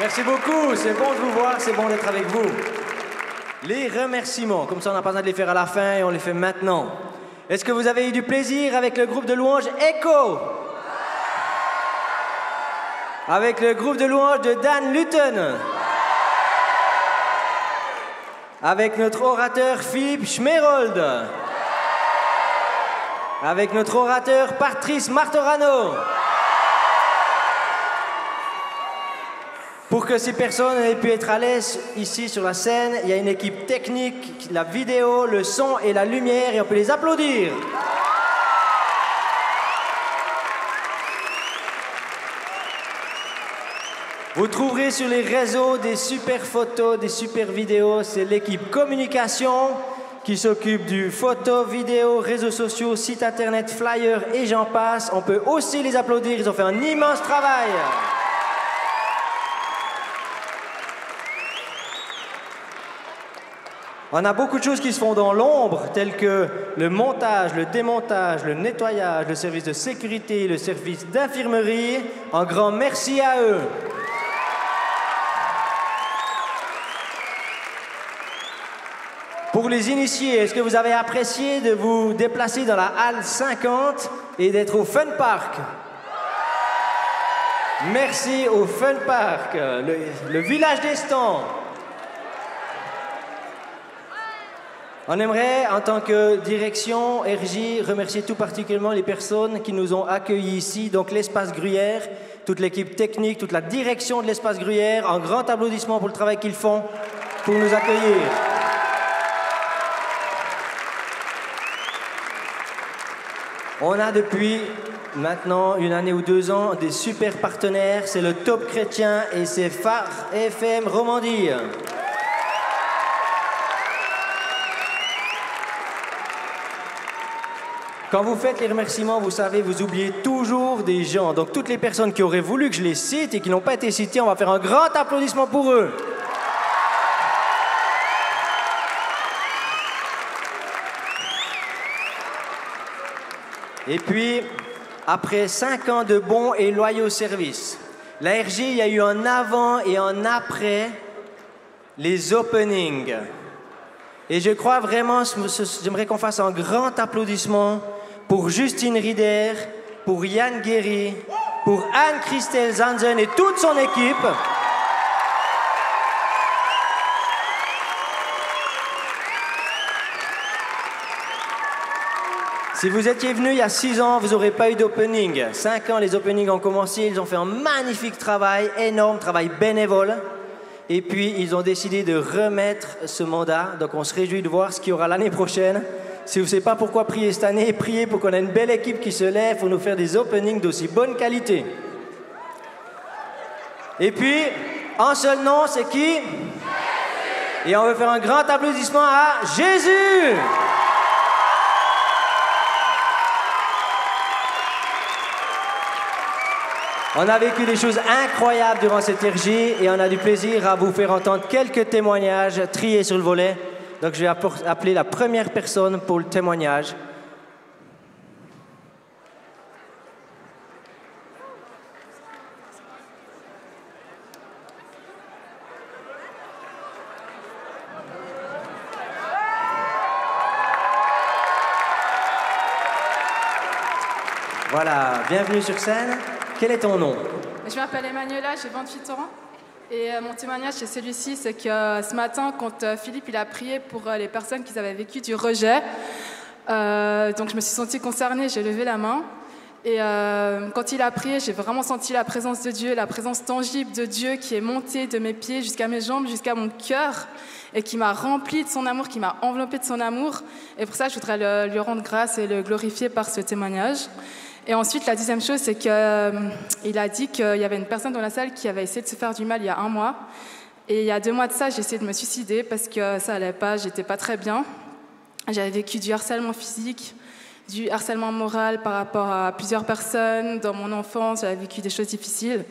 Merci beaucoup, c'est bon de vous voir, c'est bon d'être avec vous. Les remerciements, comme ça on n'a pas besoin de les faire à la fin et on les fait maintenant. Est-ce que vous avez eu du plaisir avec le groupe de louanges Echo? Avec le groupe de louanges de Dan Lutten? Avec notre orateur Philippe Schmerold? Avec notre orateur Patrice Martorano? Pour que ces personnes aient pu être à l'aise ici sur la scène, il y a une équipe technique, la vidéo, le son et la lumière, et on peut les applaudir. Vous trouverez sur les réseaux des super photos, des super vidéos. C'est l'équipe communication qui s'occupe du photo, vidéo, réseaux sociaux, site internet, flyers et j'en passe. On peut aussi les applaudir, ils ont fait un immense travail. On a beaucoup de choses qui se font dans l'ombre, telles que le montage, le démontage, le nettoyage, le service de sécurité, le service d'infirmerie. Un grand merci à eux. Pour les initiés, est-ce que vous avez apprécié de vous déplacer dans la halle 50 et d'être au Fun Park? Merci au Fun Park, le village des stands. On aimerait, en tant que direction RJ, remercier tout particulièrement les personnes qui nous ont accueillis ici, donc l'Espace Gruyère, toute l'équipe technique, toute la direction de l'Espace Gruyère. Un grand applaudissement pour le travail qu'ils font pour nous accueillir. On a depuis maintenant une année ou 2 ans des super partenaires, c'est le Top Chrétien et c'est Phare FM Romandie. Quand vous faites les remerciements, vous savez, vous oubliez toujours des gens. Donc toutes les personnes qui auraient voulu que je les cite et qui n'ont pas été citées, on va faire un grand applaudissement pour eux. Et puis, après 5 ans de bons et loyaux services, la RJ, il y a eu un avant et un après les openings. Et je crois vraiment, j'aimerais qu'on fasse un grand applaudissement pour Justine Rieder, pour Yann Guéry, pour Anne-Christelle Zanzen et toute son équipe. Si vous étiez venu il y a 6 ans, vous n'aurez pas eu d'opening. 5 ans, les openings ont commencé, ils ont fait un magnifique travail, énorme travail bénévole. Et puis, ils ont décidé de remettre ce mandat. Donc, on se réjouit de voir ce qu'il y aura l'année prochaine. Si vous ne savez pas pourquoi prier cette année, priez pour qu'on ait une belle équipe qui se lève pour nous faire des openings d'aussi bonne qualité. Et puis, un seul nom, c'est qui? Jésus. Et on veut faire un grand applaudissement à Jésus. On a vécu des choses incroyables durant cette RJ et on a du plaisir à vous faire entendre quelques témoignages triés sur le volet. Donc je vais appeler la première personne pour le témoignage. Voilà, bienvenue sur scène. Quel est ton nom? Je m'appelle Emmanuela, j'ai 28 ans. Et mon témoignage, c'est celui-ci, c'est que ce matin, quand Philippe il a prié pour les personnes qui avaient vécu du rejet, donc je me suis sentie concernée, j'ai levé la main. Et quand il a prié, j'ai vraiment senti la présence de Dieu, la présence tangible de Dieu qui est montée de mes pieds jusqu'à mes jambes, jusqu'à mon cœur, et qui m'a remplie de son amour, qui m'a enveloppée de son amour. Et pour ça, je voudrais lui rendre grâce et le glorifier par ce témoignage. Et ensuite, la deuxième chose, c'est qu'il a dit qu'il y avait une personne dans la salle qui avait essayé de se faire du mal il y a 1 mois. Et il y a 2 mois de ça, j'ai essayé de me suicider parce que ça allait pas, j'étais pas très bien. J'avais vécu du harcèlement physique, du harcèlement moral par rapport à plusieurs personnes. Dans mon enfance, j'avais vécu des choses difficiles.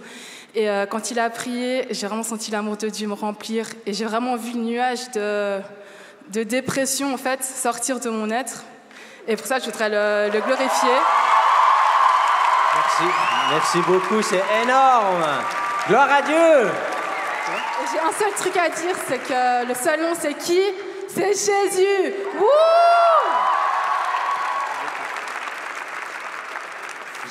Et quand il a prié, j'ai vraiment senti l'amour de Dieu me remplir. Et j'ai vraiment vu le nuage de dépression, en fait, sortir de mon être. Et pour ça, je voudrais le glorifier. Merci beaucoup, c'est énorme. Gloire à Dieu. J'ai un seul truc à dire, c'est que le seul nom, c'est qui? C'est Jésus. Wouh!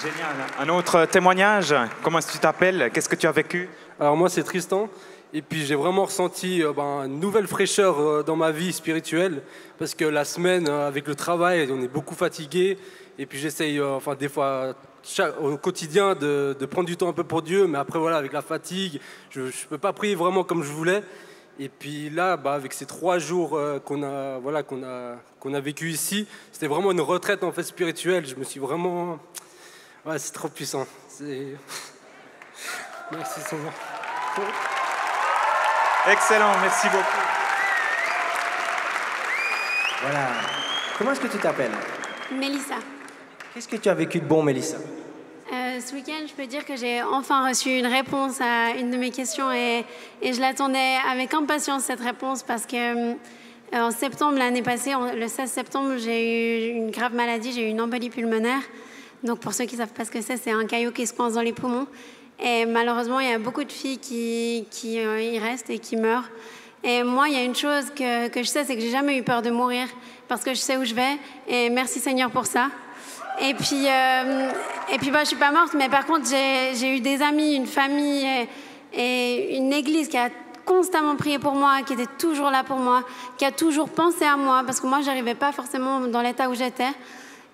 Génial. Un autre témoignage. Comment est-ce que tu t'appelles? Qu'est-ce que tu as vécu? Alors moi c'est Tristan et puis j'ai vraiment ressenti une nouvelle fraîcheur dans ma vie spirituelle parce que la semaine avec le travail on est beaucoup fatigué et puis j'essaye des fois au quotidien de prendre du temps un peu pour Dieu, mais après voilà avec la fatigue je peux pas prier vraiment comme je voulais. Et puis là avec ces 3 jours qu'on a vécu ici, c'était vraiment une retraite en fait spirituelle. Je me suis vraiment c'est trop puissant. Merci Seigneur. Excellent, merci beaucoup. Voilà. Comment est-ce que tu t'appelles? Mélissa. Qu'est-ce que tu as vécu de bon, Mélissa? Ce week-end, je peux dire que j'ai enfin reçu une réponse à une de mes questions et je l'attendais avec impatience, cette réponse, parce que en septembre, l'année passée, le 16 septembre, j'ai eu une grave maladie, j'ai eu une embolie pulmonaire. Donc pour ceux qui ne savent pas ce que c'est un caillot qui se coince dans les poumons. Et malheureusement, il y a beaucoup de filles qui y restent et qui meurent. Et moi, il y a une chose que je sais, c'est que j'ai jamais eu peur de mourir parce que je sais où je vais. Et merci Seigneur pour ça. Et puis je suis pas morte, mais par contre, j'ai eu des amis, une famille et une église qui a constamment prié pour moi, qui était toujours là pour moi, qui a toujours pensé à moi, parce que moi, j'arrivais pas forcément dans l'état où j'étais.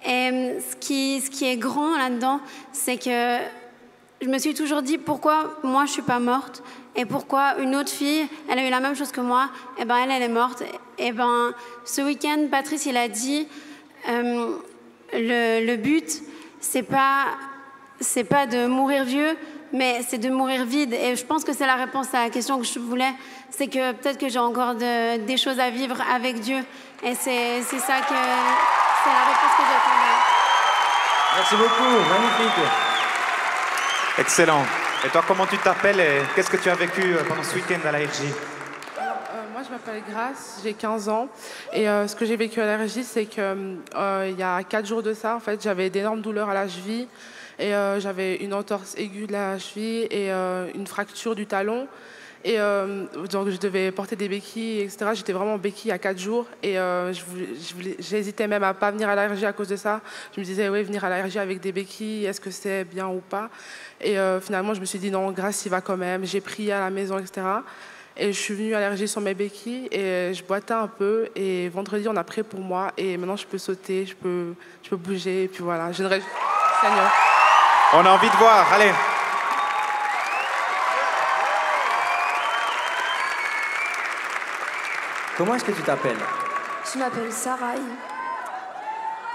Et ce qui est grand là-dedans, c'est que je me suis toujours dit pourquoi moi je suis pas morte et pourquoi une autre fille, elle a eu la même chose que moi, et elle est morte. Et ce week-end, Patrice il a dit le but c'est pas de mourir vieux, mais c'est de mourir vide. Et je pense que c'est la réponse à la question que je voulais, c'est que peut-être que j'ai encore des choses à vivre avec Dieu. Et c'est ça que c'est la réponse que j'attendais. Merci beaucoup, magnifique. Excellent. Et toi, comment tu t'appelles et qu'est-ce que tu as vécu pendant ce week-end à la RJ? Moi, je m'appelle Grace, j'ai 15 ans. Et ce que j'ai vécu à la RJ, c'est qu'il y a 4 jours de ça, en fait, j'avais d'énormes douleurs à la cheville. Et j'avais une entorse aiguë de la cheville et une fracture du talon. Et donc, je devais porter des béquilles, etc. J'étais vraiment béquille à 4 jours. Et j'hésitais même à pas venir à la RJ à cause de ça. Je me disais, oui, venir à la RJ avec des béquilles, est-ce que c'est bien ou pas? Et finalement, je me suis dit, non, Grace, il va quand même. J'ai prié à la maison, etc. Et je suis venue à la RJ sur mes béquilles et je boitais un peu. Et vendredi, on a prié pour moi. Et maintenant, je peux sauter, je peux bouger. Et puis voilà, je ne rêve. Seigneur. On a envie de voir, allez. Comment est-ce que tu t'appelles? Je m'appelle Sarai.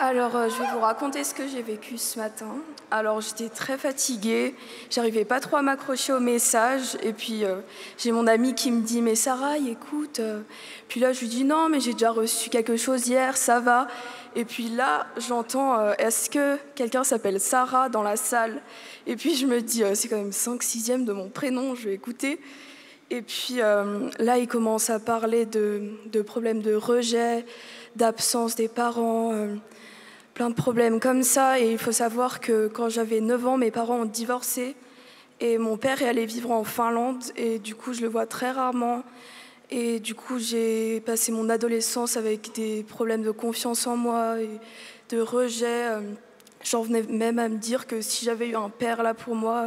Alors, je vais vous raconter ce que j'ai vécu ce matin. Alors, j'étais très fatiguée, j'arrivais pas trop à m'accrocher au message. Et puis, j'ai mon ami qui me dit « Mais Sarai, écoute... Puis là, je lui dis « Non, mais j'ai déjà reçu quelque chose hier, ça va. » Et puis là, j'entends « Est-ce que quelqu'un s'appelle Sarah dans la salle ?» Et puis, je me dis « C'est quand même 5/6e de mon prénom, je vais écouter. » Et puis là, il commence à parler de problèmes de rejet, d'absence des parents, plein de problèmes comme ça. Et il faut savoir que quand j'avais 9 ans, mes parents ont divorcé. Et mon père est allé vivre en Finlande. Et du coup, je le vois très rarement. Et du coup, j'ai passé mon adolescence avec des problèmes de confiance en moi et de rejet. J'en venais même à me dire que si j'avais eu un père là pour moi,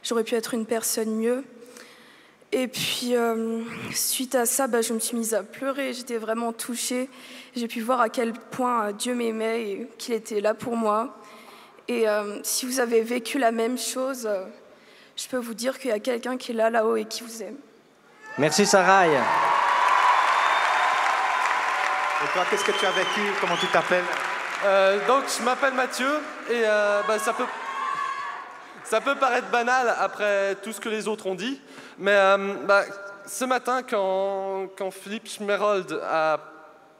j'aurais pu être une personne mieux. Et puis, suite à ça, je me suis mise à pleurer. J'étais vraiment touchée. J'ai pu voir à quel point Dieu m'aimait et qu'il était là pour moi. Et si vous avez vécu la même chose, je peux vous dire qu'il y a quelqu'un qui est là-haut et qui vous aime. Merci, Sarai. Et toi, qu'est-ce que tu as vécu? Comment tu t'appelles? Donc, je m'appelle Mathieu et ça peut paraître banal après tout ce que les autres ont dit, mais ce matin, quand Philippe Schmerold a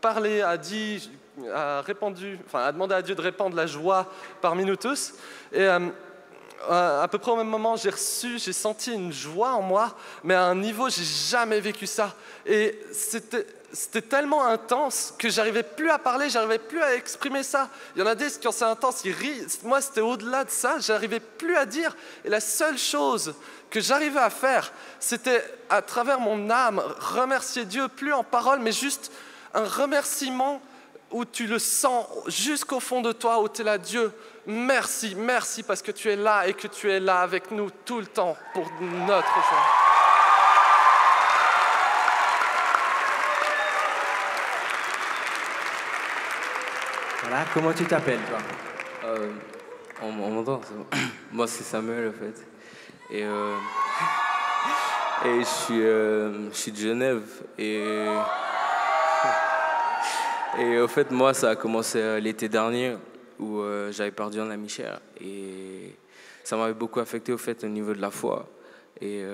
parlé, a demandé à Dieu de répandre la joie parmi nous tous, et à peu près au même moment, j'ai senti une joie en moi, mais à un niveau, j'ai jamais vécu ça. Et c'était tellement intense que j'arrivais plus à parler, j'arrivais plus à exprimer ça. Il y en a des, quand c'est intense, ils rient. Moi, c'était au-delà de ça, j'arrivais plus à dire. Et la seule chose que j'arrivais à faire, c'était à travers mon âme, remercier Dieu, plus en parole, mais juste un remerciement où tu le sens jusqu'au fond de toi, où tu es là, Dieu, merci, merci parce que tu es là et que tu es là avec nous tout le temps pour notre joie. Voilà, comment tu t'appelles, toi? On m'entend, c'est bon. Moi, c'est Samuel, en fait. Et je suis de Genève. Et au fait, moi, ça a commencé l'été dernier où j'avais perdu un ami cher. Et ça m'avait beaucoup affecté, au fait, au niveau de la foi. Et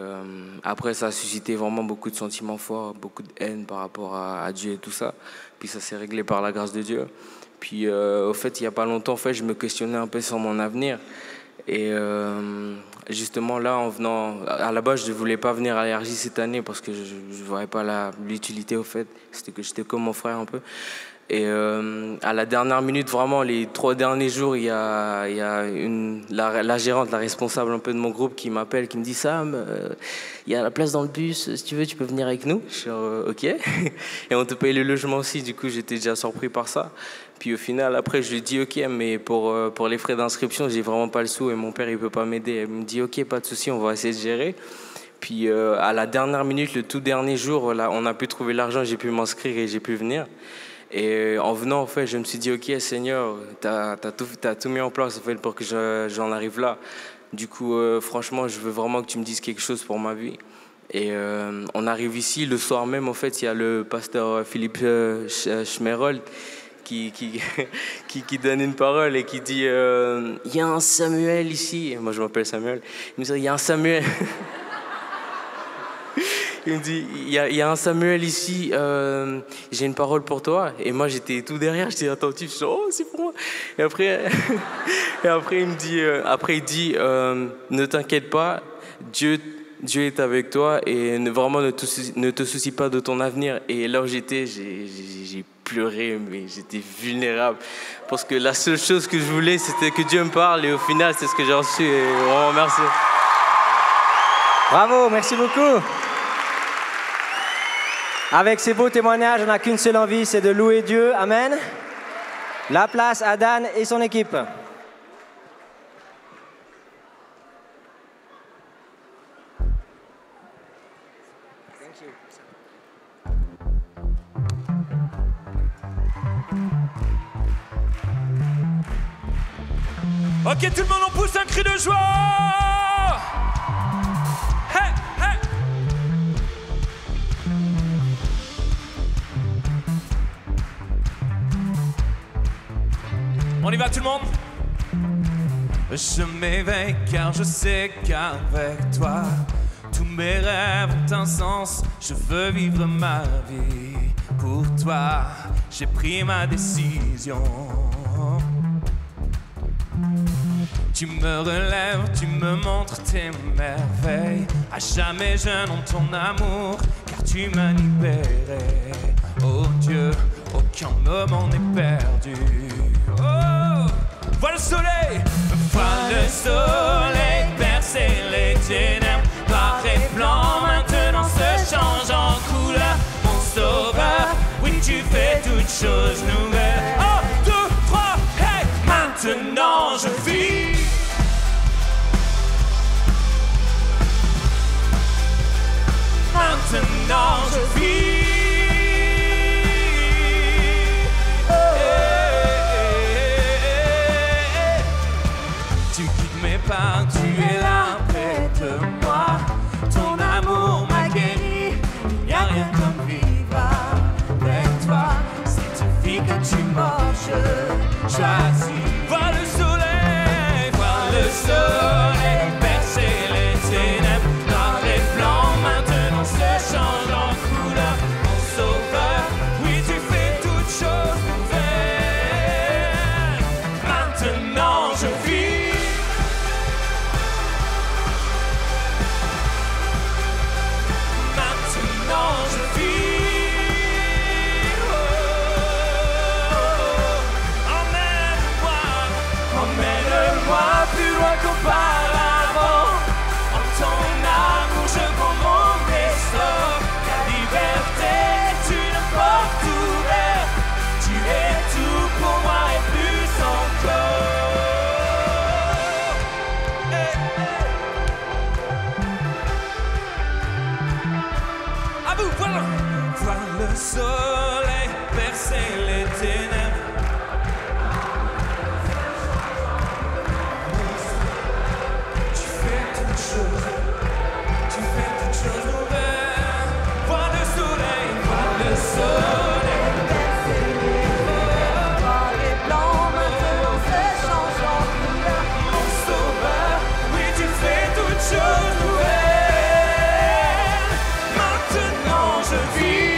après, ça a suscité vraiment beaucoup de sentiments forts, beaucoup de haine par rapport à Dieu et tout ça. Puis ça s'est réglé par la grâce de Dieu. Puis, au fait, il n'y a pas longtemps, en fait, je me questionnais un peu sur mon avenir. Et justement, là, en venant... À la base, je ne voulais pas venir à l'RJ cette année parce que je ne voyais pas l'utilité, au fait. C'était que j'étais comme mon frère, un peu. Et à la dernière minute, vraiment, les 3 derniers jours, il y a la gérante, la responsable un peu de mon groupe qui m'appelle, qui me dit « Sam, il y a la place dans le bus, si tu veux, tu peux venir avec nous ?» Je suis OK. Et on te paye le logement aussi, du coup, j'étais déjà surpris par ça. Puis au final, après, je lui dis « OK, mais pour les frais d'inscription, j'ai vraiment pas le sou et mon père, il peut pas m'aider. » Elle me dit « OK, pas de souci, on va essayer de gérer. » Puis à la dernière minute, le tout dernier jour, là, on a pu trouver l'argent, j'ai pu m'inscrire et j'ai pu venir. Et en venant, en fait, je me suis dit, OK, Seigneur, t'as tout mis en place, en fait, pour que j'en arrive là. Du coup, franchement, je veux vraiment que tu me dises quelque chose pour ma vie. Et on arrive ici, le soir même, en fait, il y a le pasteur Philippe Schmerold qui donne une parole et qui dit, il y a un Samuel ici. Et moi, je m'appelle Samuel. Il me dit, il y a un Samuel. Il me dit, il y a un Samuel ici, j'ai une parole pour toi. Et moi, j'étais tout derrière, j'étais attentif, je dis, oh, c'est pour moi. Et après, il dit, ne t'inquiète pas, Dieu est avec toi et vraiment ne te soucie pas de ton avenir. Et là où j'étais, j'ai pleuré, mais j'étais vulnérable. Parce que la seule chose que je voulais, c'était que Dieu me parle. Et au final, c'est ce que j'ai reçu. Et vraiment, merci. Bravo, merci beaucoup. Avec ces beaux témoignages, on n'a qu'une seule envie, c'est de louer Dieu. Amen. La place à Dan et son équipe. Ok, tout le monde, on pousse un cri de joie. Hey, hey. On y va tout le monde. Je m'éveille car je sais qu'avec toi tous mes rêves ont un sens. Je veux vivre ma vie pour toi. J'ai pris ma décision. Tu me relèves, tu me montres tes merveilles. À jamais je nomme ton amour, car tu m'as libéré. Oh Dieu, aucun moment n'est perdu. Oh, vois le soleil percer les ténèbres. Noir et blanc maintenant se change en couleur. Mon sauveur, oui tu fais toutes choses nouvelles. 1, 2, 3, hey! Maintenant je vis. Maintenant je vis. Tu guides mes pas, tu es là près de moi. Ton amour m'a guéri. Il n'y a rien comme vivre avec toi. Cette vie que tu marches, choisis. Vois le soleil percer les ténèbres. Noir et blanc maintenant se change en couleur. Mon sauveur, oui tu fais toutes choses nouvelles. Maintenant je vis. Maintenant je vis. soleil percer les ténèbres. Tu fais toutes choses nouvelles. Vois le soleil, vois le soleil percer les ténèbres. Noir et blanc maintenant se change en couleur. Mon sauveur, oui tu fais toutes choses nouvelles. Maintenant je vis.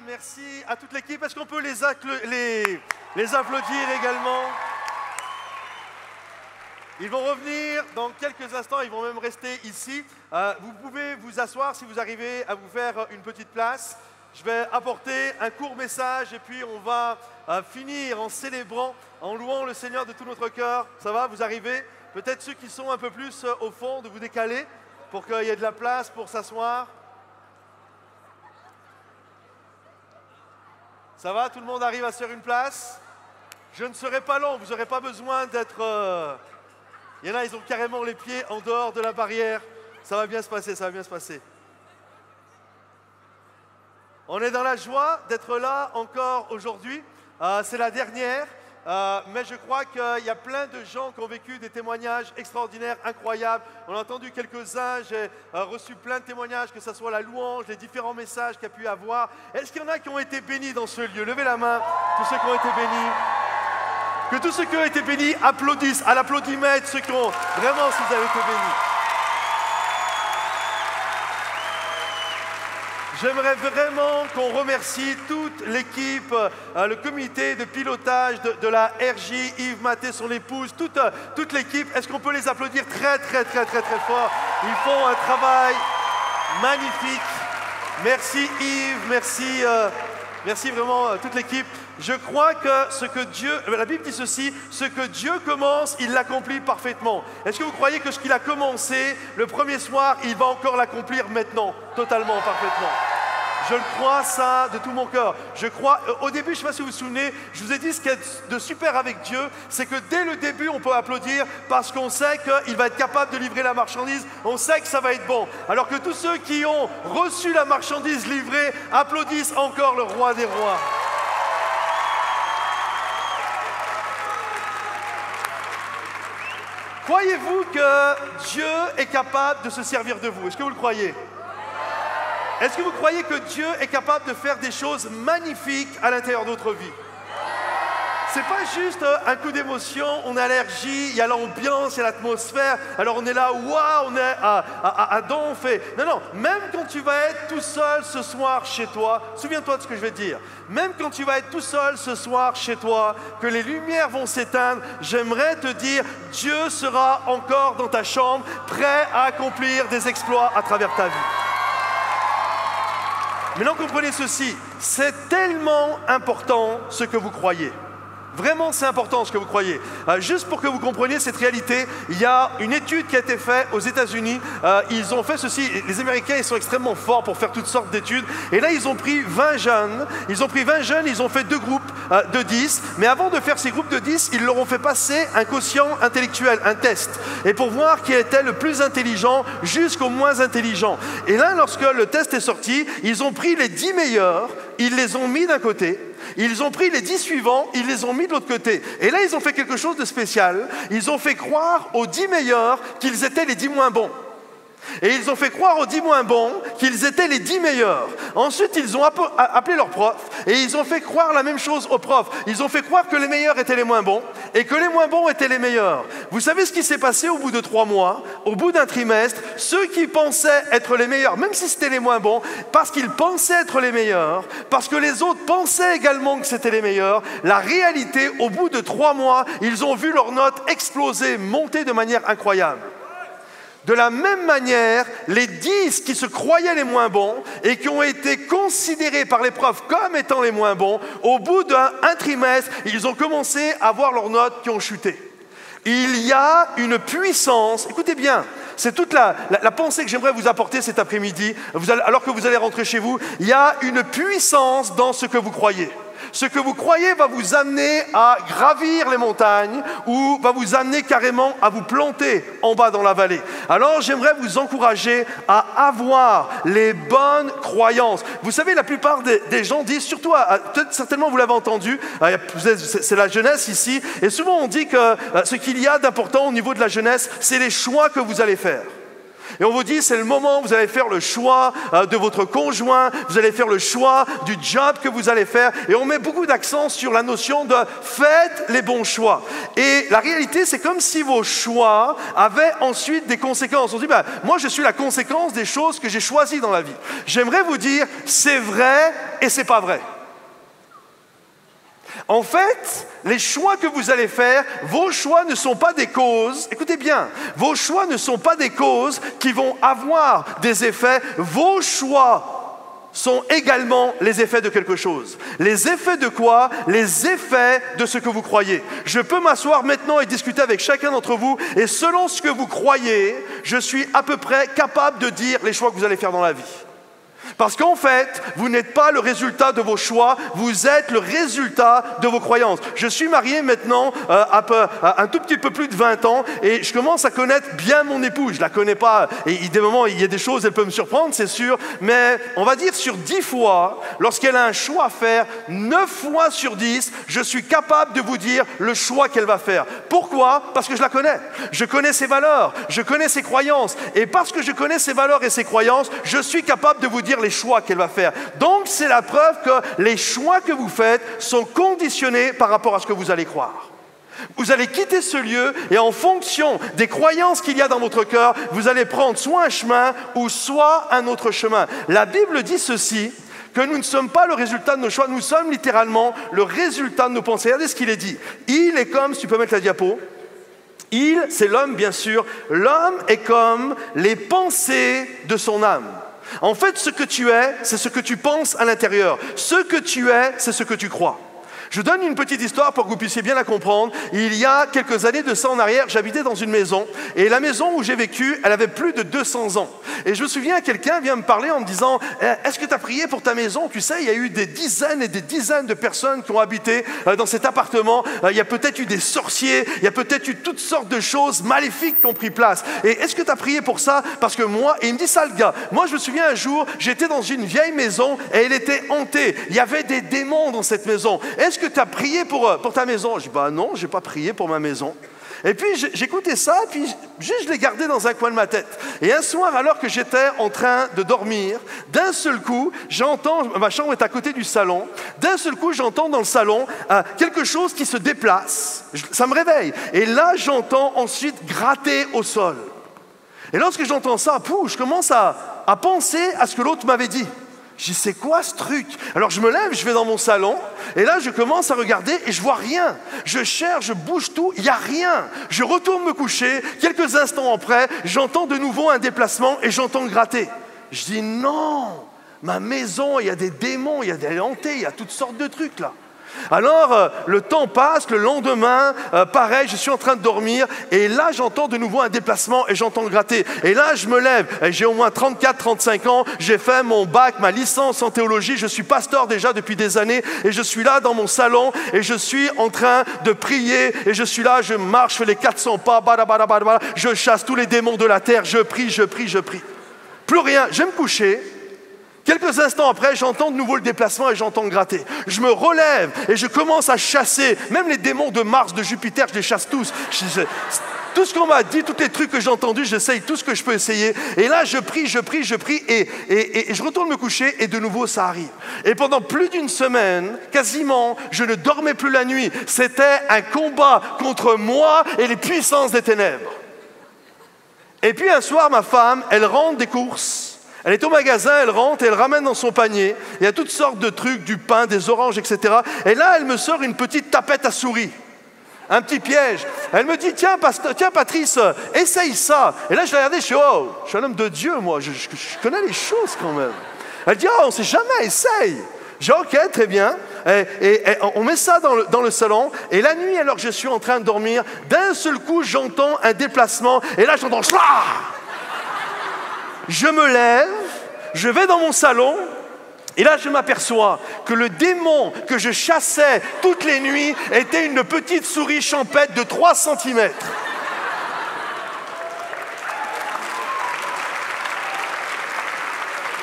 Merci à toute l'équipe. Est-ce qu'on peut les applaudir également? Ils vont revenir dans quelques instants, ils vont même rester ici. Vous pouvez vous asseoir si vous arrivez à vous faire une petite place. Je vais apporter un court message et puis on va finir en célébrant, en louant le Seigneur de tout notre cœur. Ça va, vous arrivez? Peut-être ceux qui sont un peu plus au fond, de vous décaler pour qu'il y ait de la place pour s'asseoir. Ça va, tout le monde arrive à se faire une place? Je ne serai pas long, vous n'aurez pas besoin d'être... Il y en a, ils ont carrément les pieds en dehors de la barrière. Ça va bien se passer, ça va bien se passer. On est dans la joie d'être là encore aujourd'hui. C'est la dernière, mais je crois qu'il y a plein de gens qui ont vécu des témoignages extraordinaires, incroyables. On a entendu quelques-uns, j'ai reçu plein de témoignages, que ce soit la louange, les différents messages qu'il y a pu avoir. Est-ce qu'il y en a qui ont été bénis dans ce lieu? Levez la main, tous ceux qui ont été bénis. Que tous ceux qui ont été bénis applaudissent, à l'applaudimètre, ceux qui ont vraiment, si vous avez été bénis. J'aimerais vraiment qu'on remercie toute l'équipe, le comité de pilotage de la RJ, Yves, Mathé, son épouse, toute l'équipe. Est-ce qu'on peut les applaudir très fort? Ils font un travail magnifique. Merci Yves, merci vraiment toute l'équipe. Je crois que ce que Dieu, la Bible dit ceci, ce que Dieu commence, il l'accomplit parfaitement. Est-ce que vous croyez que ce qu'il a commencé le premier soir, il va encore l'accomplir maintenant, totalement, parfaitement? Je le crois ça de tout mon cœur. Je crois, au début, je ne sais pas si vous vous souvenez, je vous ai dit ce qu'il y a de super avec Dieu, c'est que dès le début, on peut applaudir parce qu'on sait qu'il va être capable de livrer la marchandise, on sait que ça va être bon. Alors que tous ceux qui ont reçu la marchandise livrée applaudissent encore le roi des rois. Croyez-vous que Dieu est capable de se servir de vous? Est-ce que vous le croyez? Est-ce que vous croyez que Dieu est capable de faire des choses magnifiques à l'intérieur de notre vie? C'est pas juste un coup d'émotion, on a l'énergie, il y a l'ambiance, il y a l'atmosphère, alors on est là, waouh, on est à donf. Non, même quand tu vas être tout seul ce soir chez toi, souviens-toi de ce que je vais te dire, même quand tu vas être tout seul ce soir chez toi, que les lumières vont s'éteindre, j'aimerais te dire, Dieu sera encore dans ta chambre, prêt à accomplir des exploits à travers ta vie. Maintenant, comprenez ceci, c'est tellement important ce que vous croyez. Vraiment, c'est important ce que vous croyez. Juste pour que vous compreniez cette réalité, il y a une étude qui a été faite aux États-Unis. Ils ont fait ceci. Les Américains, ils sont extrêmement forts pour faire toutes sortes d'études. Et là, ils ont pris 20 jeunes. Ils ont fait 2 groupes. de 10, mais avant de faire ces groupes de 10, ils leur ont fait passer un quotient intellectuel, un test, et pour voir qui était le plus intelligent jusqu'au moins intelligent. Et là, lorsque le test est sorti, ils ont pris les 10 meilleurs, ils les ont mis d'un côté, ils ont pris les 10 suivants, ils les ont mis de l'autre côté. Et là, ils ont fait quelque chose de spécial. Ils ont fait croire aux 10 meilleurs qu'ils étaient les 10 moins bons. Et ils ont fait croire aux 10 moins bons qu'ils étaient les 10 meilleurs. Ensuite, ils ont appelé leur prof et ils ont fait croire la même chose aux profs. Ils ont fait croire que les meilleurs étaient les moins bons et que les moins bons étaient les meilleurs. Vous savez ce qui s'est passé au bout de 3 mois, au bout d'un trimestre? Ceux qui pensaient être les meilleurs, même si c'était les moins bons, parce qu'ils pensaient être les meilleurs, parce que les autres pensaient également que c'était les meilleurs, la réalité, au bout de 3 mois, ils ont vu leurs notes exploser, monter de manière incroyable. De la même manière, les 10 qui se croyaient les moins bons et qui ont été considérés par les profs comme étant les moins bons, au bout d'un trimestre, ils ont commencé à voir leurs notes qui ont chuté. Il y a une puissance, écoutez bien, c'est toute la pensée que j'aimerais vous apporter cet après-midi, alors que vous allez rentrer chez vous, il y a une puissance dans ce que vous croyez. Ce que vous croyez va vous amener à gravir les montagnes ou va vous amener carrément à vous planter en bas dans la vallée. Alors j'aimerais vous encourager à avoir les bonnes croyances. Vous savez, la plupart des gens disent, surtout, certainement vous l'avez entendu, c'est la jeunesse ici, et souvent on dit que ce qu'il y a d'important au niveau de la jeunesse, c'est les choix que vous allez faire. Et on vous dit, c'est le moment où vous allez faire le choix de votre conjoint, vous allez faire le choix du job que vous allez faire. Et on met beaucoup d'accent sur la notion de faites les bons choix. Et la réalité, c'est comme si vos choix avaient ensuite des conséquences. On se dit, moi je suis la conséquence des choses que j'ai choisies dans la vie. J'aimerais vous dire, c'est vrai et c'est pas vrai. En fait, les choix que vous allez faire, vos choix ne sont pas des causes, écoutez bien, vos choix ne sont pas des causes qui vont avoir des effets, vos choix sont également les effets de quelque chose. Les effets de quoi? Les effets de ce que vous croyez. Je peux m'asseoir maintenant et discuter avec chacun d'entre vous, et selon ce que vous croyez, je suis à peu près capable de dire les choix que vous allez faire dans la vie. Parce qu'en fait, vous n'êtes pas le résultat de vos choix, vous êtes le résultat de vos croyances. Je suis marié maintenant un tout petit peu plus de 20 ans et je commence à connaître bien mon épouse. Je ne la connais pas et des moments, il y a des choses, elle peut me surprendre, c'est sûr. Mais on va dire sur 10 fois, lorsqu'elle a un choix à faire, 9 fois sur 10, je suis capable de vous dire le choix qu'elle va faire. Pourquoi? Parce que je la connais. Je connais ses valeurs, je connais ses croyances. Et parce que je connais ses valeurs et ses croyances, je suis capable de vous dire les choix qu'elle va faire. Donc c'est la preuve que les choix que vous faites sont conditionnés par rapport à ce que vous allez croire. Vous allez quitter ce lieu et en fonction des croyances qu'il y a dans votre cœur, vous allez prendre soit un chemin ou soit un autre chemin. La Bible dit ceci, que nous ne sommes pas le résultat de nos choix, nous sommes littéralement le résultat de nos pensées. Regardez ce qu'il est dit. Il est comme, si tu peux mettre la diapo, il, c'est l'homme bien sûr, l'homme est comme les pensées de son âme. En fait, ce que tu es, c'est ce que tu penses à l'intérieur. Ce que tu es, c'est ce que tu crois. Je donne une petite histoire pour que vous puissiez bien la comprendre. Il y a quelques années de ça en arrière, j'habitais dans une maison. Et la maison où j'ai vécu, elle avait plus de 200 ans. Et je me souviens, quelqu'un vient me parler en me disant « Est-ce que tu as prié pour ta maison ?» Tu sais, il y a eu des dizaines et des dizaines de personnes qui ont habité dans cet appartement. Il y a peut-être eu des sorciers, il y a peut-être eu toutes sortes de choses maléfiques qui ont pris place. Et est-ce que tu as prié pour ça? Parce que moi, et il me dit ça le gars, moi je me souviens un jour, j'étais dans une vieille maison et elle était hantée. Il y avait des démons dans cette maison. Est-ce que tu as prié pour ta maison? Je dis, non, je n'ai pas prié pour ma maison. Et puis j'écoutais ça, puis juste je l'ai gardé dans un coin de ma tête. Et un soir, alors que j'étais en train de dormir, d'un seul coup, j'entends, ma chambre est à côté du salon, d'un seul coup, j'entends dans le salon quelque chose qui se déplace. Ça me réveille. Et là, j'entends ensuite gratter au sol. Et lorsque j'entends ça, je commence à penser à ce que l'autre m'avait dit. Je dis, c'est quoi ce truc? Alors je me lève, je vais dans mon salon, et là je commence à regarder et je vois rien. Je cherche, je bouge tout, il n'y a rien. Je retourne me coucher, quelques instants après, j'entends de nouveau un déplacement et j'entends gratter. Je dis, non, ma maison, il y a des démons, il y a des hantés, il y a toutes sortes de trucs là. Alors, le temps passe, le lendemain, pareil, je suis en train de dormir, et là, j'entends de nouveau un déplacement, et j'entends gratter. Et là, je me lève, et j'ai au moins 34-35 ans, j'ai fait mon bac, ma licence en théologie, je suis pasteur déjà depuis des années, et je suis là dans mon salon, et je suis en train de prier, et je suis là, je marche, je fais les 400 pas, je chasse tous les démons de la terre, je prie. Plus rien, je vais me coucher. Quelques instants après, j'entends de nouveau le déplacement et j'entends gratter. Je me relève et je commence à chasser. Même les démons de Mars, de Jupiter, je les chasse tous. Tout ce qu'on m'a dit, tous les trucs que j'ai entendus, j'essaye tout ce que je peux essayer. Et là, je prie et je retourne me coucher et de nouveau, ça arrive. Et pendant plus d'une semaine, quasiment, je ne dormais plus la nuit. C'était un combat contre moi et les puissances des ténèbres. Et puis un soir, ma femme, elle rentre des courses. Elle est au magasin, elle rentre et elle ramène dans son panier. Il y a toutes sortes de trucs, du pain, des oranges, etc. Et là, elle me sort une petite tapette à souris. Un petit piège. Elle me dit, tiens Patrice, essaye ça. Et là, je l'ai regardé, je suis, oh, je suis un homme de Dieu, moi, je connais les choses quand même. Elle dit, oh, on ne sait jamais, essaye. J'ai dit, ok, très bien. Et on met ça dans le salon. Et la nuit, alors que je suis en train de dormir, d'un seul coup, j'entends un déplacement. Et là, j'entends, Schla! Je me lève, je vais dans mon salon, et là je m'aperçois que le démon que je chassais toutes les nuits était une petite souris champêtre de 3 cm.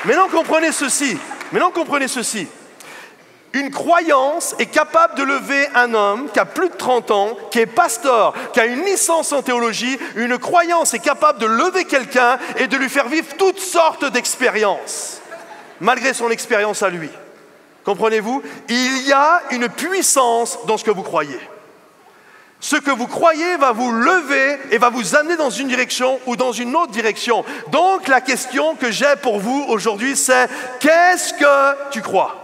Maintenant comprenez ceci. Une croyance est capable de lever un homme qui a plus de 30 ans, qui est pasteur, qui a une licence en théologie. Une croyance est capable de lever quelqu'un et de lui faire vivre toutes sortes d'expériences, malgré son expérience à lui. Comprenez-vous? Il y a une puissance dans ce que vous croyez. Ce que vous croyez va vous lever et va vous amener dans une direction ou dans une autre direction. Donc la question que j'ai pour vous aujourd'hui, c'est qu'est-ce que tu crois ?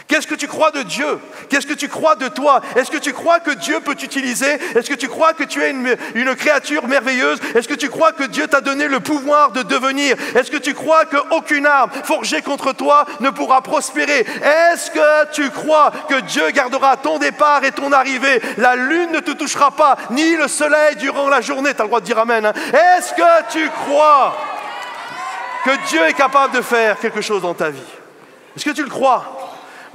Qu'est-ce que tu crois de Dieu? Qu'est-ce que tu crois de toi? Est-ce que tu crois que Dieu peut t'utiliser? Est-ce que tu crois que tu es une créature merveilleuse? Est-ce que tu crois que Dieu t'a donné le pouvoir de devenir? Est-ce que tu crois qu'aucune arme forgée contre toi ne pourra prospérer? Est-ce que tu crois que Dieu gardera ton départ et ton arrivée? La lune ne te touchera pas, ni le soleil durant la journée. Tu as le droit de dire amen. Hein? Est-ce que tu crois que Dieu est capable de faire quelque chose dans ta vie? Est-ce que tu le crois?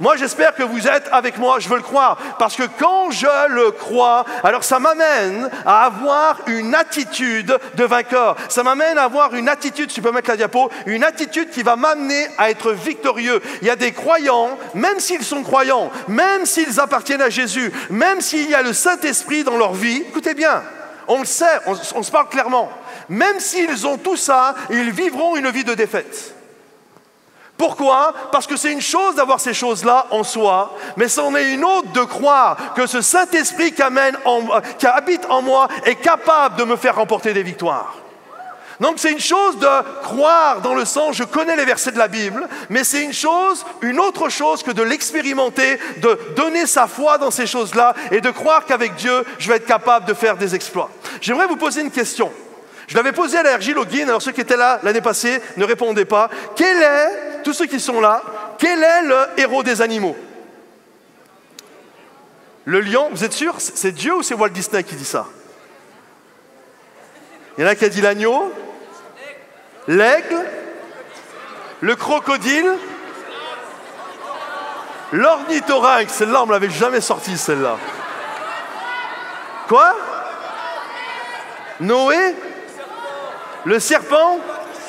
Moi, j'espère que vous êtes avec moi, je veux le croire. Parce que quand je le crois, alors ça m'amène à avoir une attitude de vainqueur. Ça m'amène à avoir une attitude, si tu peux mettre la diapo, une attitude qui va m'amener à être victorieux. Il y a des croyants, même s'ils sont croyants, même s'ils appartiennent à Jésus, même s'il y a le Saint-Esprit dans leur vie, écoutez bien, on le sait, on se parle clairement. Même s'ils ont tout ça, ils vivront une vie de défaite. Pourquoi? Parce que c'est une chose d'avoir ces choses-là en soi, mais c'en est une autre de croire que ce Saint-Esprit qui habite en moi est capable de me faire remporter des victoires. Donc c'est une chose de croire dans le sens, je connais les versets de la Bible, mais c'est une autre chose que de l'expérimenter, de donner sa foi dans ces choses-là et de croire qu'avec Dieu, je vais être capable de faire des exploits. J'aimerais vous poser une question. Je l'avais posée à la RJ Login, alors ceux qui étaient là l'année passée ne répondaient pas. Tous ceux qui sont là, quel est le héros des animaux? Le lion, vous êtes sûr? C'est Dieu ou c'est Walt Disney qui dit ça? Il y en a qui a dit l'agneau, l'aigle, le crocodile, l'ornithorynque. Celle-là, on ne me l'avait jamais sortie, celle-là. Quoi? Noé? Le serpent?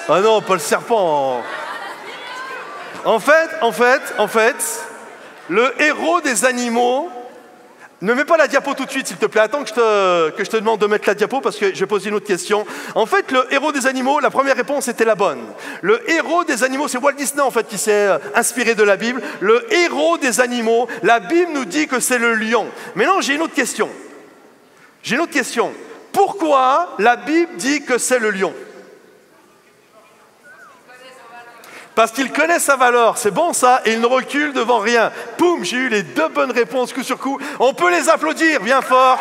Ah non, pas le serpent. En fait, le héros des animaux... Ne mets pas la diapo tout de suite, s'il te plaît. Attends que je te demande de mettre la diapo parce que je vais poser une autre question. En fait, le héros des animaux, la première réponse était la bonne. Le héros des animaux, c'est Walt Disney en fait qui s'est inspiré de la Bible. Le héros des animaux, la Bible nous dit que c'est le lion. Mais non, j'ai une autre question. Pourquoi la Bible dit que c'est le lion? Parce qu'il connaît sa valeur, c'est bon ça, et il ne recule devant rien. Poum, j'ai eu les 2 bonnes réponses coup sur coup. On peut les applaudir bien fort.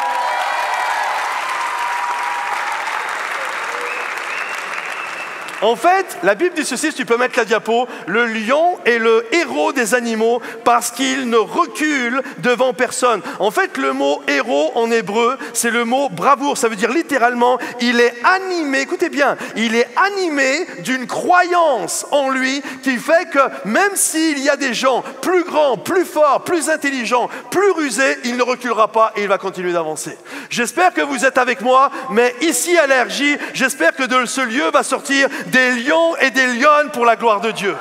En fait, la Bible dit ceci, si tu peux mettre la diapo, le lion est le héros des animaux parce qu'il ne recule devant personne. En fait, le mot héros en hébreu, c'est le mot bravoure. Ça veut dire littéralement, il est animé, écoutez bien, il est animé d'une croyance en lui qui fait que même s'il y a des gens plus grands, plus forts, plus intelligents, plus rusés, il ne reculera pas et il va continuer d'avancer. J'espère que vous êtes avec moi, mais ici à l'RJ, j'espère que de ce lieu va sortir des lions et des lionnes pour la gloire de Dieu.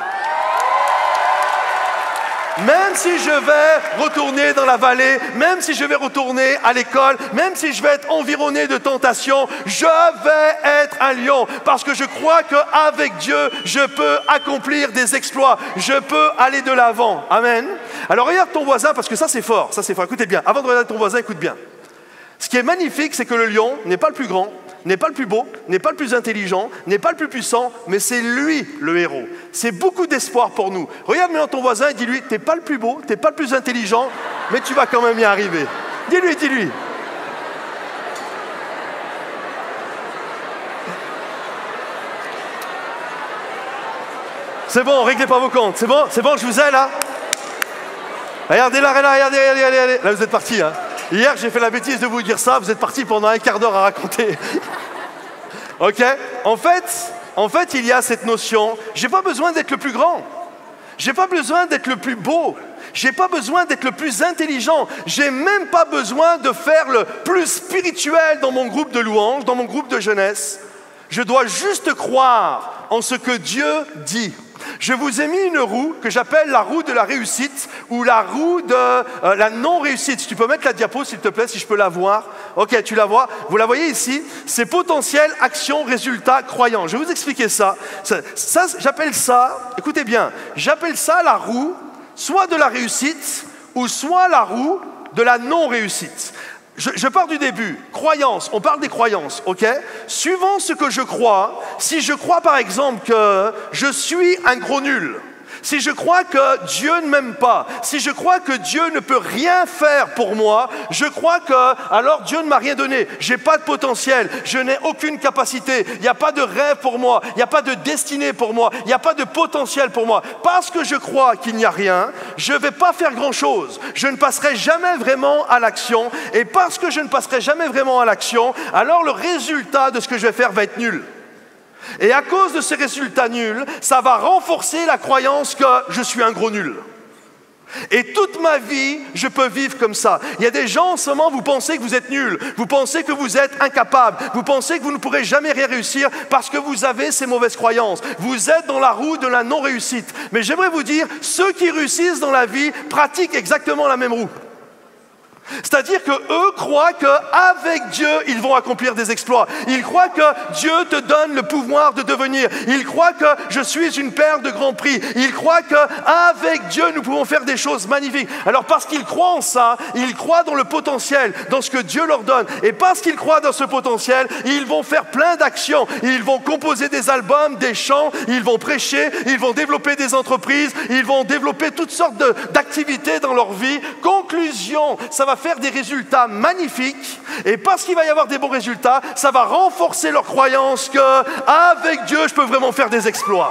Même si je vais retourner dans la vallée, même si je vais retourner à l'école, même si je vais être environné de tentations, je vais être un lion parce que je crois qu'avec Dieu, je peux accomplir des exploits, je peux aller de l'avant. Amen. Alors regarde ton voisin parce que ça c'est fort, Écoutez bien, avant de regarder ton voisin, écoute bien. Ce qui est magnifique, c'est que le lion n'est pas le plus grand, n'est pas le plus beau, n'est pas le plus intelligent, n'est pas le plus puissant, mais c'est lui le héros. C'est beaucoup d'espoir pour nous. Regarde maintenant ton voisin et dis-lui, t'es pas le plus beau, t'es pas le plus intelligent, mais tu vas quand même y arriver. Dis-lui. C'est bon, réglez pas vos comptes. C'est bon, je vous ai là. Regardez là, regardez. Là, vous êtes partis, hein. Hier, j'ai fait la bêtise de vous dire ça, vous êtes partis pendant un quart d'heure à raconter. Ok? En fait, il y a cette notion, j'ai pas besoin d'être le plus grand, j'ai pas besoin d'être le plus beau, j'ai pas besoin d'être le plus intelligent, j'ai même pas besoin de faire le plus spirituel dans mon groupe de louanges, dans mon groupe de jeunesse. Je dois juste croire en ce que Dieu dit. Je vous ai mis une roue que j'appelle la roue de la réussite ou la roue de la non-réussite. Si tu peux mettre la diapo, s'il te plaît, si je peux la voir. Ok, tu la vois. Vous la voyez ici. C'est potentiel, action, résultat, croyant. Je vais vous expliquer ça. J'appelle ça, écoutez bien, j'appelle ça la roue soit de la réussite ou soit la roue de la non-réussite. Je pars du début. Croyance, on parle des croyances, ok? Suivant ce que je crois, si je crois par exemple que je suis un gros nul, si je crois que Dieu ne m'aime pas, si je crois que Dieu ne peut rien faire pour moi, je crois que alors Dieu ne m'a rien donné, j'ai pas de potentiel, je n'ai aucune capacité, il n'y a pas de rêve pour moi, il n'y a pas de destinée pour moi, il n'y a pas de potentiel pour moi. Parce que je crois qu'il n'y a rien, je ne vais pas faire grand-chose, je ne passerai jamais vraiment à l'action, et parce que je ne passerai jamais vraiment à l'action, alors le résultat de ce que je vais faire va être nul. Et à cause de ces résultats nuls, ça va renforcer la croyance que je suis un gros nul. Et toute ma vie, je peux vivre comme ça. Il y a des gens en ce moment, vous pensez que vous êtes nuls, vous pensez que vous êtes incapable, vous pensez que vous ne pourrez jamais rien réussir parce que vous avez ces mauvaises croyances. Vous êtes dans la roue de la non-réussite. Mais j'aimerais vous dire, ceux qui réussissent dans la vie pratiquent exactement la même roue. C'est-à-dire qu'eux croient qu'avec Dieu, ils vont accomplir des exploits. Ils croient que Dieu te donne le pouvoir de devenir. Ils croient que je suis une paire de grands prix. Ils croient qu'avec Dieu, nous pouvons faire des choses magnifiques. Alors parce qu'ils croient en ça, ils croient dans le potentiel, dans ce que Dieu leur donne. Et parce qu'ils croient dans ce potentiel, ils vont faire plein d'actions. Ils vont composer des albums, des chants, ils vont prêcher, ils vont développer des entreprises, ils vont développer toutes sortes d'activités dans leur vie. Conclusion, ça va faire des résultats magnifiques et parce qu'il va y avoir des bons résultats, ça va renforcer leur croyance qu'avec Dieu, je peux vraiment faire des exploits.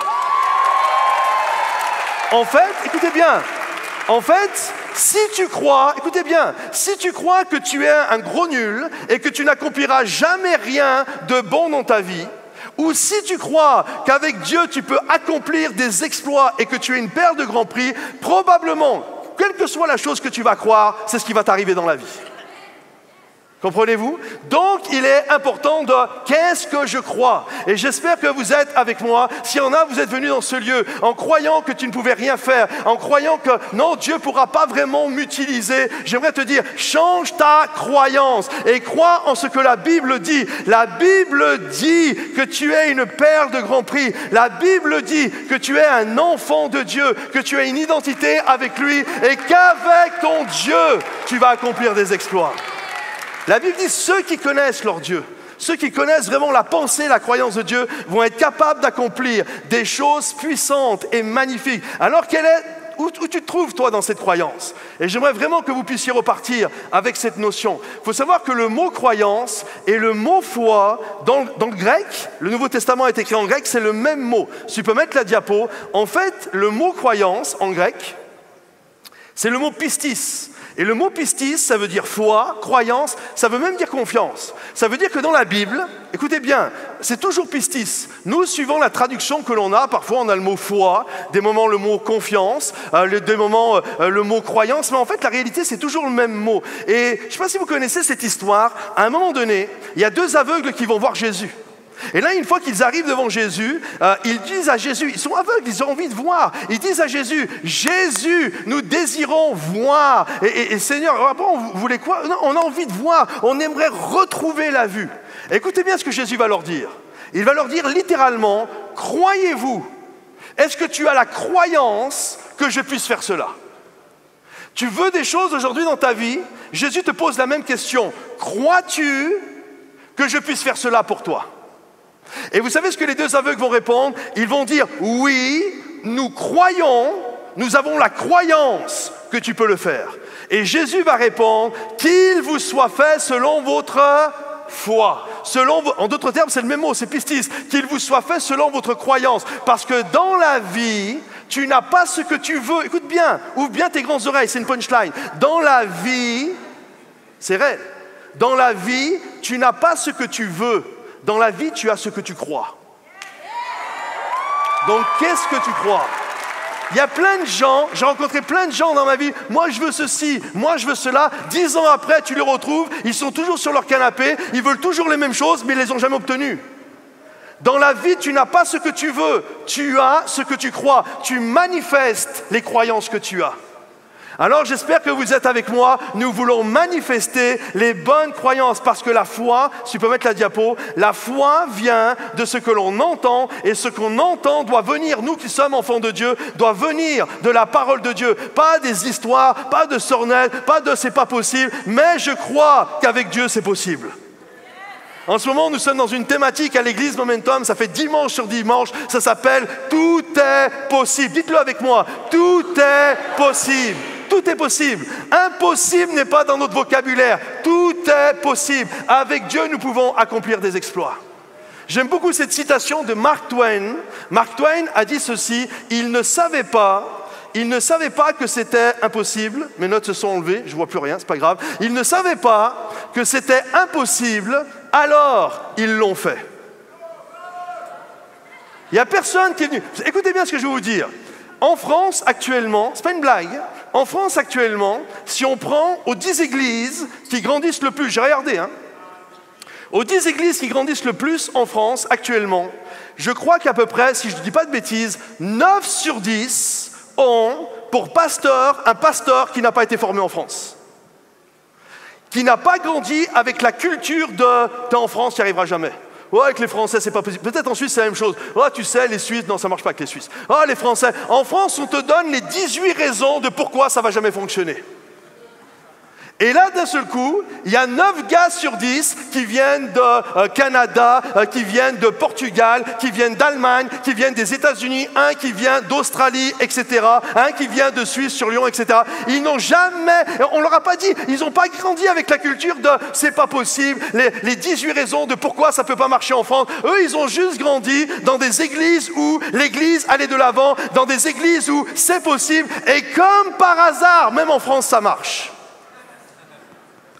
En fait, écoutez bien, si tu crois, écoutez bien, si tu crois que tu es un gros nul et que tu n'accompliras jamais rien de bon dans ta vie, ou si tu crois qu'avec Dieu, tu peux accomplir des exploits et que tu es une paire de grands prix, probablement, quelle que soit la chose que tu vas croire, c'est ce qui va t'arriver dans la vie. Comprenez-vous? Donc, il est important de qu'est-ce que je crois? Et j'espère que vous êtes avec moi. S'il y en a, vous êtes venus dans ce lieu en croyant que tu ne pouvais rien faire, en croyant que non, Dieu ne pourra pas vraiment m'utiliser. J'aimerais te dire, change ta croyance et crois en ce que la Bible dit. La Bible dit que tu es une perle de grand prix. La Bible dit que tu es un enfant de Dieu, que tu as une identité avec lui et qu'avec ton Dieu, tu vas accomplir des exploits. La Bible dit ceux qui connaissent leur Dieu, ceux qui connaissent vraiment la pensée, la croyance de Dieu, vont être capables d'accomplir des choses puissantes et magnifiques. Alors quelle est où tu te trouves, toi, dans cette croyance? Et j'aimerais vraiment que vous puissiez repartir avec cette notion. Il faut savoir que le mot croyance et le mot foi, dans le grec, le Nouveau Testament est écrit en grec, c'est le même mot. Si tu peux mettre la diapo, en fait, le mot croyance, en grec, c'est le mot pistis. Et le mot pistis, ça veut dire foi, croyance, ça veut même dire confiance. Ça veut dire que dans la Bible, écoutez bien, c'est toujours pistis. Nous, suivant la traduction que l'on a, parfois on a le mot foi, des moments le mot confiance, des moments le mot croyance, mais en fait la réalité c'est toujours le même mot. Et je ne sais pas si vous connaissez cette histoire, à un moment donné, il y a deux aveugles qui vont voir Jésus. Et là, une fois qu'ils arrivent devant Jésus, ils disent à Jésus, ils sont aveugles, ils ont envie de voir. Ils disent à Jésus, Jésus, nous désirons voir. Et Seigneur, bon, vous voulez quoi? Non, on a envie de voir, on aimerait retrouver la vue. Écoutez bien ce que Jésus va leur dire. Il va leur dire littéralement, croyez-vous? Est-ce que tu as la croyance que je puisse faire cela? Tu veux des choses aujourd'hui dans ta vie? Jésus te pose la même question. Crois-tu que je puisse faire cela pour toi? Et vous savez ce que les deux aveugles vont répondre? Ils vont dire, oui, nous croyons, nous avons la croyance que tu peux le faire. Et Jésus va répondre, qu'il vous soit fait selon votre foi. En d'autres termes, c'est le même mot, c'est pistis. Qu'il vous soit fait selon votre croyance. Parce que dans la vie, tu n'as pas ce que tu veux. Écoute bien, ouvre bien tes grandes oreilles, c'est une punchline. Dans la vie, c'est vrai, dans la vie, tu n'as pas ce que tu veux. Dans la vie, tu as ce que tu crois. Donc, qu'est-ce que tu crois? Il y a plein de gens, j'ai rencontré plein de gens dans ma vie, moi je veux ceci, moi je veux cela, 10 ans après, tu les retrouves, ils sont toujours sur leur canapé, ils veulent toujours les mêmes choses, mais ils ne les ont jamais obtenues. Dans la vie, tu n'as pas ce que tu veux, tu as ce que tu crois, tu manifestes les croyances que tu as. Alors j'espère que vous êtes avec moi, nous voulons manifester les bonnes croyances parce que la foi, si tu peux mettre la diapo, la foi vient de ce que l'on entend et ce qu'on entend doit venir, nous qui sommes enfants de Dieu, doit venir de la parole de Dieu, pas des histoires, pas de sornettes, pas de c'est pas possible, mais je crois qu'avec Dieu c'est possible. En ce moment, nous sommes dans une thématique à l'église Momentum, ça fait dimanche sur dimanche, ça s'appelle « Tout est possible ». Dites-le avec moi, « Tout est possible ». Tout est possible. Impossible n'est pas dans notre vocabulaire. Tout est possible. Avec Dieu, nous pouvons accomplir des exploits. J'aime beaucoup cette citation de Mark Twain. Mark Twain a dit ceci, il ne savait pas que c'était impossible. Mes notes se sont enlevées, je ne vois plus rien, c'est pas grave. Il ne savait pas que c'était impossible, alors ils l'ont fait. Il n'y a personne qui est venu. Écoutez bien ce que je vais vous dire. En France, actuellement, c'est pas une blague, en France, actuellement, si on prend aux 10 églises qui grandissent le plus, j'ai regardé, aux 10 églises qui grandissent le plus en France, actuellement, je crois qu'à peu près, si je ne dis pas de bêtises, 9 sur 10 ont pour pasteur un pasteur qui n'a pas été formé en France. Qui n'a pas grandi avec la culture de « t'es en France, tu n'y arriveras jamais ». Ouais, avec les Français, c'est pas possible. Peut-être en Suisse, c'est la même chose. Oh, tu sais, les Suisses, non, ça marche pas avec les Suisses. Oh, les Français. En France, on te donne les 18 raisons de pourquoi ça va jamais fonctionner. Et là, d'un seul coup, il y a 9 gars sur 10 qui viennent de Canada, qui viennent de Portugal, qui viennent d'Allemagne, qui viennent des États-Unis, un qui vient d'Australie, etc., un qui vient de Suisse sur Lyon, etc. Ils n'ont jamais, on leur a pas dit, ils n'ont pas grandi avec la culture de « c'est pas possible », les 18 raisons de pourquoi ça peut pas marcher en France. Eux, ils ont juste grandi dans des églises où l'église allait de l'avant, dans des églises où c'est possible, et comme par hasard, même en France, ça marche.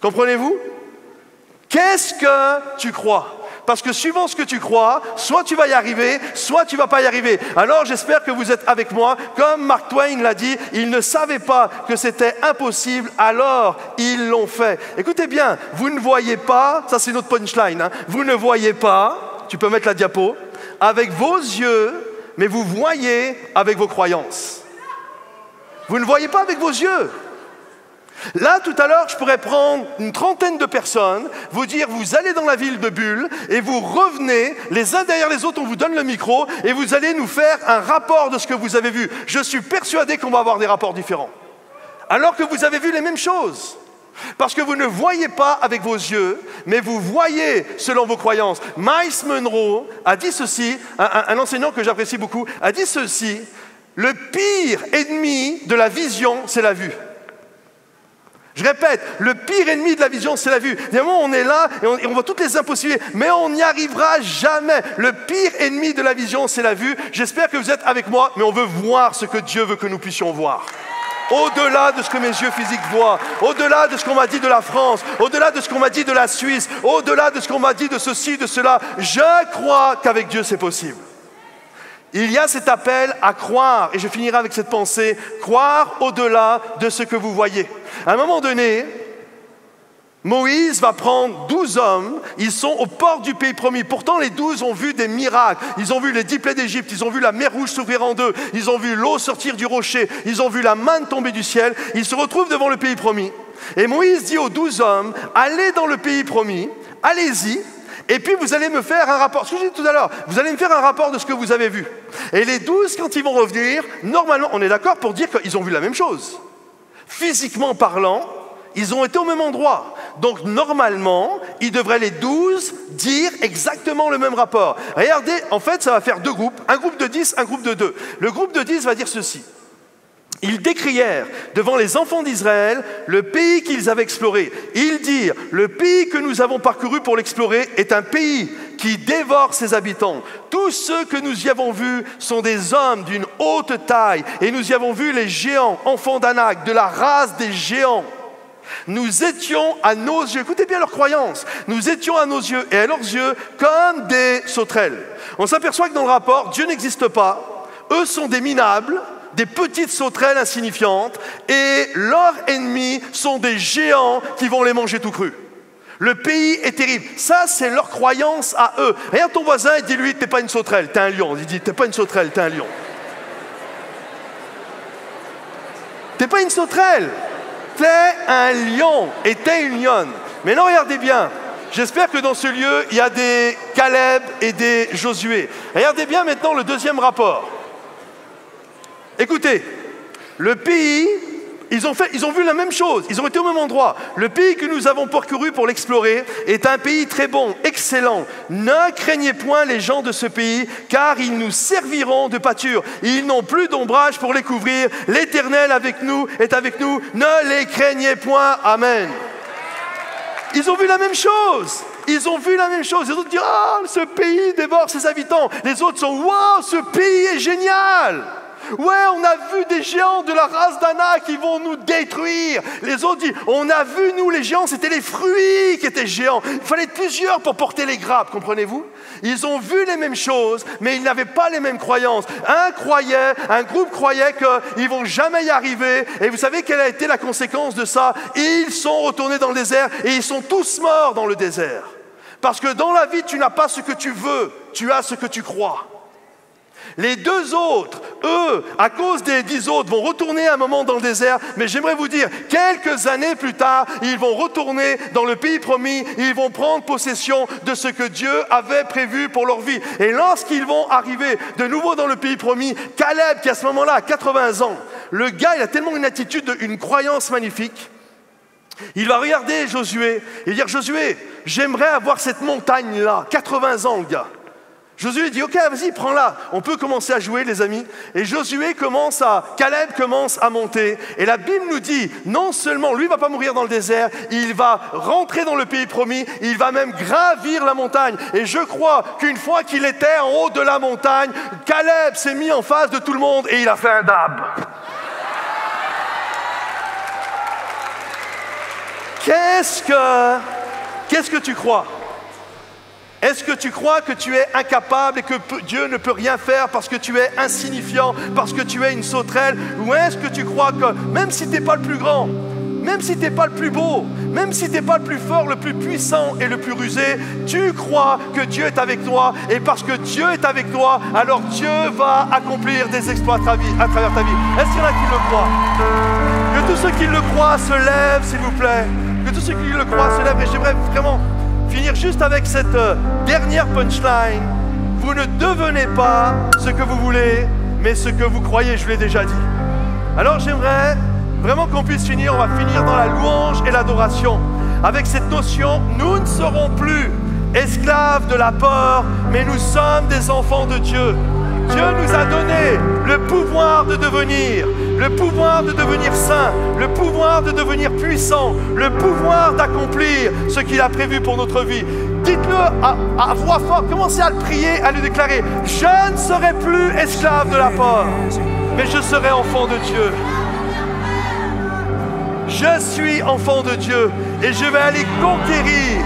Comprenez-vous? Qu'est-ce que tu crois? Parce que suivant ce que tu crois, soit tu vas y arriver, soit tu ne vas pas y arriver. Alors j'espère que vous êtes avec moi. Comme Mark Twain l'a dit, ils ne savaient pas que c'était impossible, alors ils l'ont fait. Écoutez bien, vous ne voyez pas, ça c'est notre punchline, vous ne voyez pas, tu peux mettre la diapo, avec vos yeux, mais vous voyez avec vos croyances. Vous ne voyez pas avec vos yeux. Là, tout à l'heure, je pourrais prendre une trentaine de personnes, vous dire, vous allez dans la ville de Bulle et vous revenez, les uns derrière les autres, on vous donne le micro et vous allez nous faire un rapport de ce que vous avez vu. Je suis persuadé qu'on va avoir des rapports différents. Alors que vous avez vu les mêmes choses. Parce que vous ne voyez pas avec vos yeux, mais vous voyez selon vos croyances. Miles Monroe a dit ceci, un enseignant que j'apprécie beaucoup, a dit ceci, Le pire ennemi de la vision, c'est la vue. Je répète, le pire ennemi de la vision, c'est la vue. Évidemment, on est là et on voit toutes les impossibilités, mais on n'y arrivera jamais. Le pire ennemi de la vision, c'est la vue. J'espère que vous êtes avec moi, mais on veut voir ce que Dieu veut que nous puissions voir. Au-delà de ce que mes yeux physiques voient, au-delà de ce qu'on m'a dit de la France, au-delà de ce qu'on m'a dit de la Suisse, au-delà de ce qu'on m'a dit de ceci, de cela, je crois qu'avec Dieu, c'est possible. Il y a cet appel à croire, et je finirai avec cette pensée, croire au-delà de ce que vous voyez. À un moment donné, Moïse va prendre 12 hommes, ils sont aux portes du pays promis. Pourtant, les 12 ont vu des miracles. Ils ont vu les 10 plaies d'Égypte, ils ont vu la mer rouge s'ouvrir en deux, ils ont vu l'eau sortir du rocher, ils ont vu la manne tomber du ciel. Ils se retrouvent devant le pays promis. Et Moïse dit aux 12 hommes, allez dans le pays promis, allez-y. Et puis vous allez me faire un rapport, ce que j'ai dit tout à l'heure, vous allez me faire un rapport de ce que vous avez vu. Et les 12, quand ils vont revenir, normalement, on est d'accord pour dire qu'ils ont vu la même chose. Physiquement parlant, ils ont été au même endroit. Donc normalement, ils devraient les 12 dire exactement le même rapport. Regardez, en fait, ça va faire deux groupes, un groupe de 10, un groupe de 2. Le groupe de 10 va dire ceci. Ils décrièrent devant les enfants d'Israël le pays qu'ils avaient exploré. Ils dirent, le pays que nous avons parcouru pour l'explorer est un pays qui dévore ses habitants. Tous ceux que nous y avons vus sont des hommes d'une haute taille. Et nous y avons vu les géants, enfants d'Anak, de la race des géants. Nous étions à nos yeux, écoutez bien leur croyance, nous étions à nos yeux et à leurs yeux comme des sauterelles. On s'aperçoit que dans le rapport, Dieu n'existe pas. Eux sont des minables, des petites sauterelles insignifiantes, et leurs ennemis sont des géants qui vont les manger tout crus. Le pays est terrible. Ça, c'est leur croyance à eux. Regarde ton voisin et dis-lui, t'es pas une sauterelle, t'es un lion. Il dit, t'es pas une sauterelle, t'es un lion. T'es pas une sauterelle, t'es un lion et t'es une lionne. Mais non, regardez bien. J'espère que dans ce lieu, il y a des Caleb et des Josué. Regardez bien maintenant le deuxième rapport. Écoutez, le pays, ils ont vu la même chose, ils ont été au même endroit. Le pays que nous avons parcouru pour l'explorer est un pays très bon, excellent. Ne craignez point les gens de ce pays, car ils nous serviront de pâture. Ils n'ont plus d'ombrage pour les couvrir. L'Éternel est avec nous. Ne les craignez point. Amen. Ils ont vu la même chose. Ils ont vu la même chose. Les autres disent, ah, ce pays dévore ses habitants. Les autres sont, waouh, ce pays est génial. Ouais, on a vu des géants de la race d'Anak qui vont nous détruire. Les autres disent, on a vu, nous, les géants, c'était les fruits qui étaient géants. Il fallait être plusieurs pour porter les grappes, comprenez-vous? Ils ont vu les mêmes choses, mais ils n'avaient pas les mêmes croyances. Un groupe croyait qu'ils ne vont jamais y arriver. Et vous savez quelle a été la conséquence de ça? Ils sont retournés dans le désert et ils sont tous morts dans le désert. Parce que dans la vie, tu n'as pas ce que tu veux, tu as ce que tu crois. Les deux autres, eux, à cause des 10 autres, vont retourner un moment dans le désert. Mais j'aimerais vous dire, quelques années plus tard, ils vont retourner dans le pays promis. Ils vont prendre possession de ce que Dieu avait prévu pour leur vie. Et lorsqu'ils vont arriver de nouveau dans le pays promis, Caleb, qui à ce moment-là a 80 ans, le gars, il a tellement une attitude, une croyance magnifique. Il va regarder Josué et dire, Josué, j'aimerais avoir cette montagne-là. 80 ans, le gars. Josué dit, ok, vas-y, prends-la. On peut commencer à jouer, les amis. Et Caleb commence à monter. Et la Bible nous dit, non seulement, lui ne va pas mourir dans le désert, il va rentrer dans le pays promis, il va même gravir la montagne. Et je crois qu'une fois qu'il était en haut de la montagne, Caleb s'est mis en face de tout le monde et il a fait un dab. Qu'est-ce que tu crois? Est-ce que tu crois que tu es incapable et que Dieu ne peut rien faire parce que tu es insignifiant, parce que tu es une sauterelle? Ou est-ce que tu crois que même si tu n'es pas le plus grand, même si tu n'es pas le plus beau, même si tu n'es pas le plus fort, le plus puissant et le plus rusé, tu crois que Dieu est avec toi, et parce que Dieu est avec toi, alors Dieu va accomplir des exploits à travers ta vie. Est-ce qu'il y en a qui le croient? Que tous ceux qui le croient se lèvent, s'il vous plaît. Que tous ceux qui le croient se lèvent. Et j'aimerais vraiment finir juste avec cette dernière punchline. Vous ne devenez pas ce que vous voulez, mais ce que vous croyez, je l'ai déjà dit. Alors j'aimerais vraiment qu'on puisse finir, on va finir dans la louange et l'adoration, avec cette notion, nous ne serons plus esclaves de la peur, mais nous sommes des enfants de Dieu. Dieu nous a donné le pouvoir de devenir saint, le pouvoir de devenir puissant, le pouvoir d'accomplir ce qu'il a prévu pour notre vie. Dites-le à voix forte, commencez à le prier, à le déclarer. Je ne serai plus esclave de la peur, mais je serai enfant de Dieu. Je suis enfant de Dieu et je vais aller conquérir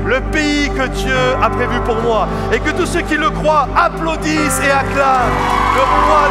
le pays que Dieu a prévu pour moi. Et que tous ceux qui le croient applaudissent et acclament le roi